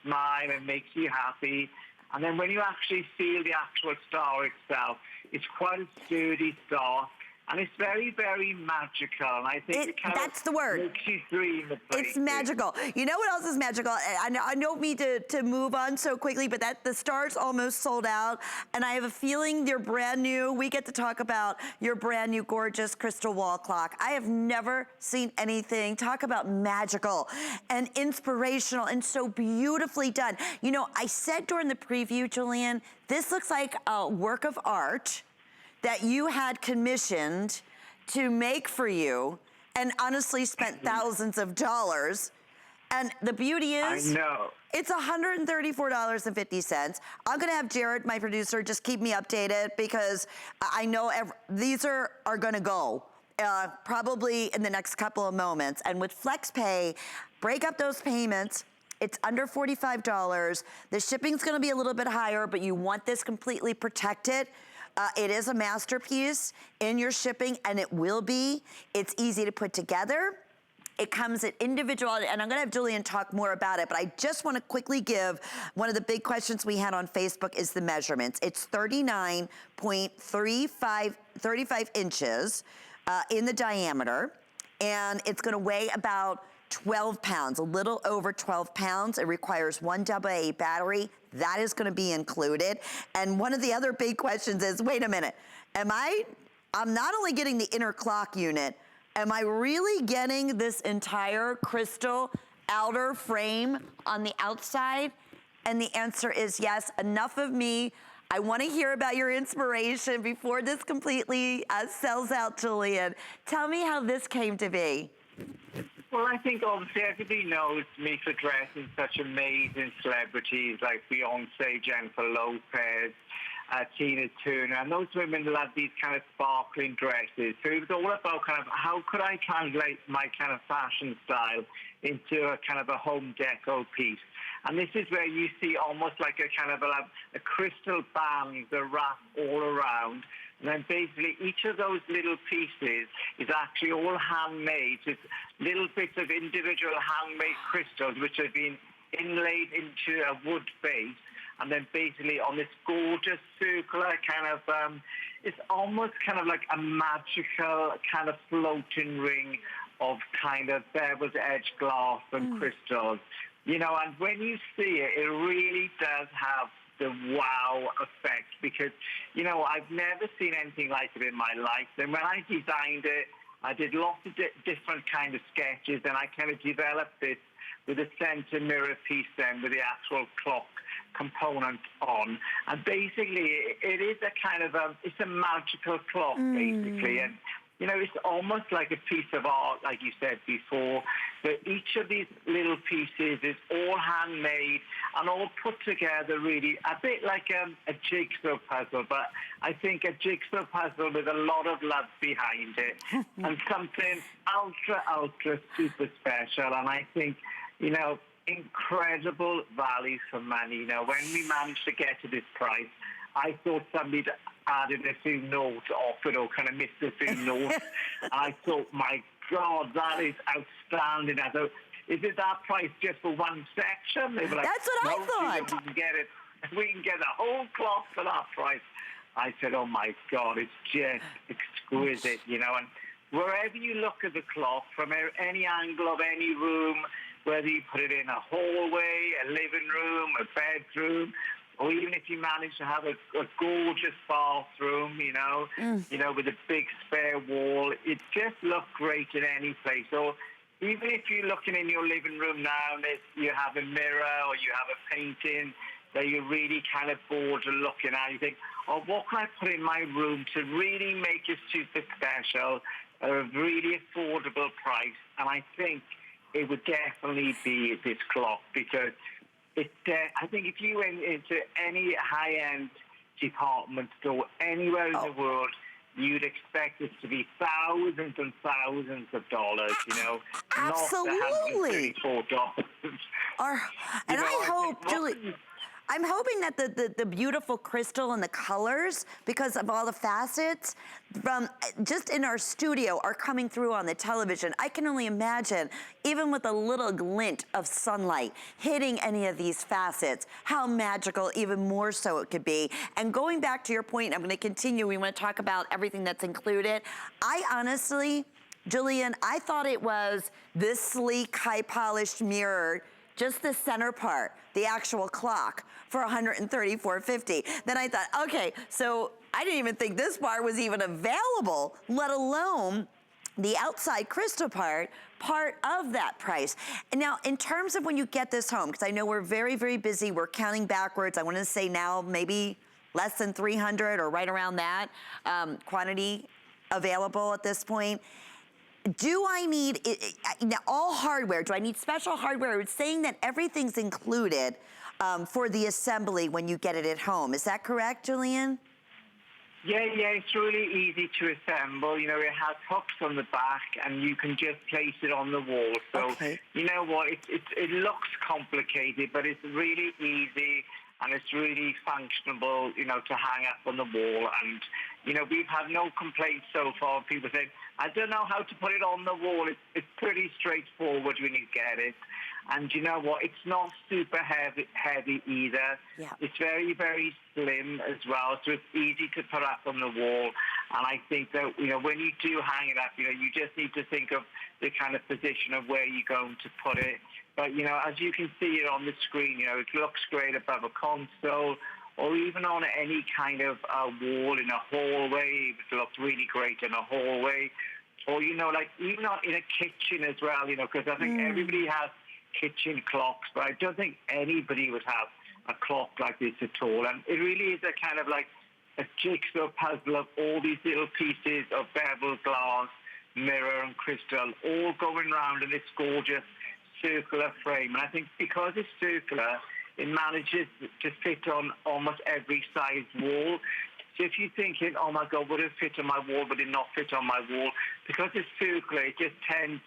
smile and makes you happy. And then when you actually feel the actual star itself, it's quite a sturdy star. And it's very, very magical. And I think it kind that's the word. Makes you dream of places. It's magical. You know what else is magical? I don't mean to move on so quickly, but the star's almost sold out. And I have a feeling they're brand new. We get to talk about your brand new gorgeous crystal wall clock. I have never seen anything. Talk about magical and inspirational and so beautifully done. You know, I said during the preview, Julien, this looks like a work of art that you had commissioned to make for you and honestly spent thousands of dollars. And the beauty is, I know. It's $134.50. I'm gonna have Jared, my producer, just keep me updated because I know these are gonna go probably in the next couple of moments. And with FlexPay, break up those payments. It's under $45. The shipping's gonna be a little bit higher, but you want this completely protected. It is a masterpiece in your shipping, and it will be. It's easy to put together. It comes in individual, and I'm gonna have Julien talk more about it, but I just wanna quickly give, one of the big questions we had on Facebook is the measurements. It's 39.35 inches in the diameter, and it's gonna weigh about 12 pounds, a little over 12 pounds. It requires one AA battery. That is gonna be included. And one of the other big questions is, wait a minute, I'm not only getting the inner clock unit, am I really getting this entire crystal outer frame on the outside? And the answer is yes. Enough of me. I wanna hear about your inspiration before this completely sells out, Julien. Tell me how this came to be. Well, I think obviously everybody knows me for dressing such amazing celebrities like Beyonce, Jennifer Lopez, Tina Turner, and those women love these kind of sparkling dresses. So it was all about kind of how could I translate my kind of fashion style into a kind of a home deco piece. And this is where you see almost like a kind of a crystal band that wrap all around. And then basically each of those little pieces is actually all handmade. It's little bits of individual handmade crystals which have been inlaid into a wood base. And then basically on this gorgeous circular kind of, it's almost kind of like a magical kind of floating ring of kind of beveled edge glass and crystals. You know, and when you see it, it really does have the wow effect because, you know, I've never seen anything like it in my life. And when I designed it, I did lots of different kind of sketches, and I kind of developed this with a center mirror piece then with the actual clock component on. And basically, it is a kind of it's a magical clock, basically. And, you know, it's almost like a piece of art, like you said before, that each of these little pieces is all handmade and all put together really a bit like a jigsaw puzzle, but I think a jigsaw puzzle with a lot of love behind it and something ultra, ultra super special. And I think, you know, incredible value for money. You know, when we managed to get to this price, I thought somebody'd added a few notes off it or kind of missed a few notes. I thought, my God, that is outstanding. I thought, is it that price just for one section? They were like, that's what I thought. We can get it. We can get the whole clock for that price. I said, oh my God, it's just exquisite, you know. And wherever you look at the clock, from any angle of any room, whether you put it in a hallway, a living room, a bedroom, or even if you manage to have a gorgeous bathroom, you know, with a big spare wall, it just looks great in any place. Or even if you're looking in your living room now and you have a mirror or you have a painting that you're really kind of bored of looking at, you think, oh, what can I put in my room to really make it super special at a really affordable price? And I think it would definitely be this clock because I think if you went into any high-end department store anywhere in the world, you'd expect it to be thousands and thousands of dollars, you know. Absolutely. Not $134. And I hope, Julie, I'm hoping that the beautiful crystal and the colors, because of all the facets from just in our studio, are coming through on the television. I can only imagine, even with a little glint of sunlight hitting any of these facets, how magical, even more so it could be. And going back to your point, I'm gonna continue, we wanna talk about everything that's included. I honestly, Julien, I thought it was this sleek, high polished mirror, just the center part, the actual clock, for $134.50. Then I thought, okay, so I didn't even think this part was even available, let alone the outside crystal part of that price. And now, in terms of when you get this home, because I know we're very, very busy, we're counting backwards. I want to say now maybe less than 300 or right around that quantity available at this point. Do I need now all hardware? Do I need special hardware? It's saying that everything's included for the assembly when you get it at home. Is that correct, Julien? Yeah, it's really easy to assemble. You know, it has hooks on the back, and you can just place it on the wall. So, you know what, it looks complicated, but it's really easy, and it's really functional, you know, to hang up on the wall. And, you know, we've had no complaints so far. People saying, I don't know how to put it on the wall. It's pretty straightforward when you get it. And you know what? It's not super heavy either. Yeah. It's very, very slim as well. So it's easy to put up on the wall. And I think that, you know, when you do hang it up, you know, you just need to think of the kind of position of where you're going to put it. But, you know, as you can see it on the screen, you know, it looks great above a console or even on any kind of wall in a hallway. It looks really great in a hallway. Or, you know, like even in a kitchen as well, you know, because I think everybody has kitchen clocks, but I don't think anybody would have a clock like this at all. And it really is a kind of like a jigsaw puzzle of all these little pieces of beveled glass, mirror and crystal, all going round in this gorgeous circular frame. And I think because it's circular, it manages to fit on almost every size wall. So if you're thinking, oh my God, would it fit on my wall, would it not fit on my wall? Because it's circular, it just tends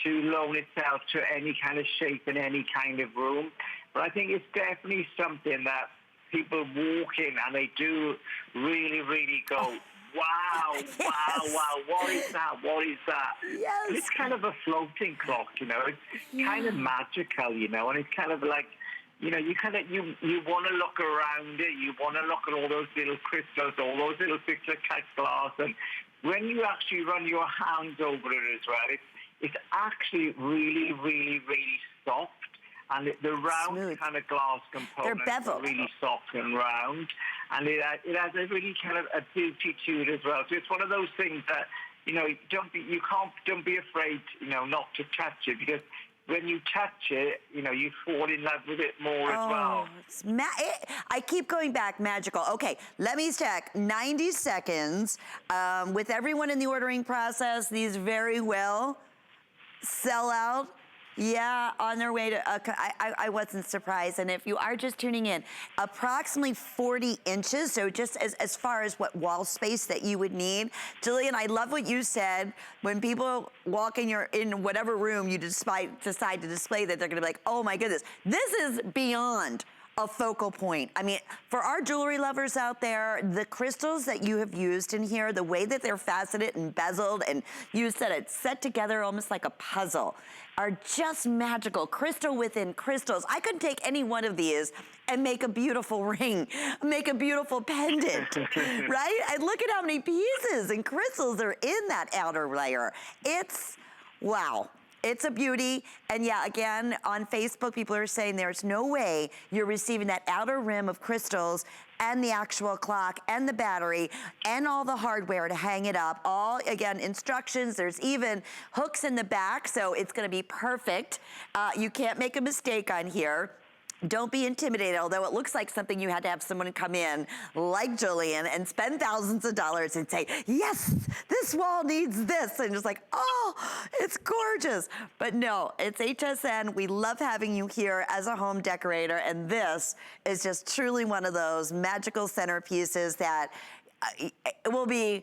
to loan itself to any kind of shape in any kind of room. But I think it's definitely something that people walk in and they do really, really go, wow, yes. wow, what is that? Yes. And it's kind of a floating clock, you know. It's kind of magical, you know, and it's kind of like, you know, you want to look around it. You want to look at all those little crystals, all those little bits of cut glass. And when you actually run your hands over it as well, it's actually really, really, really soft. And the round smooth kind of glass components are really soft and round. And it has a really kind of a beauty to it as well. So it's one of those things that, you know, don't be afraid, you know, not to touch it, because when you touch it, you know, you fall in love with it more as well. I keep going back, magical. Okay, let me check. 90 seconds. With everyone in the ordering process, these very well sell out. Yeah, on their way to, I wasn't surprised. And if you are just tuning in, approximately 40 inches. So just as far as what wall space that you would need. Julien, I love what you said. When people walk in whatever room you decide to display that, they're gonna be like, oh my goodness, this is beyond a focal point. I mean, for our jewelry lovers out there, the crystals that you have used in here, the way that they're faceted and bezeled, and you said it's set together almost like a puzzle, are just magical. Crystal within crystals. I could take any one of these and make a beautiful ring, make a beautiful pendant, right? And look at how many pieces and crystals are in that outer layer. It's, wow. It's a beauty. And yeah, again, on Facebook, people are saying there's no way you're receiving that outer rim of crystals and the actual clock and the battery and all the hardware to hang it up. All, again, instructions. There's even hooks in the back, so it's gonna be perfect. You can't make a mistake on here. Don't be intimidated, although it looks like something you had to have someone come in like Julien and spend thousands of dollars and say, yes, this wall needs this. And just like, oh, it's gorgeous. But no, it's HSN. We love having you here as a home decorator. And this is just truly one of those magical centerpieces that it will be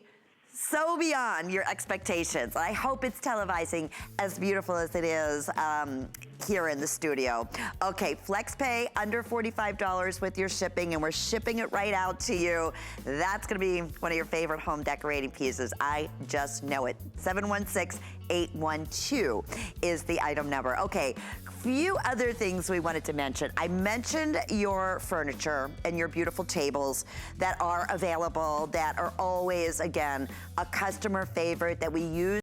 so beyond your expectations. I hope it's televising as beautiful as it is here in the studio. Okay, FlexPay under $45 with your shipping, and we're shipping it right out to you. That's gonna be one of your favorite home decorating pieces. I just know it. 716-812 is the item number. Okay, few other things we wanted to mention. I mentioned your furniture and your beautiful tables that are available, that are always, again, a customer favorite that we use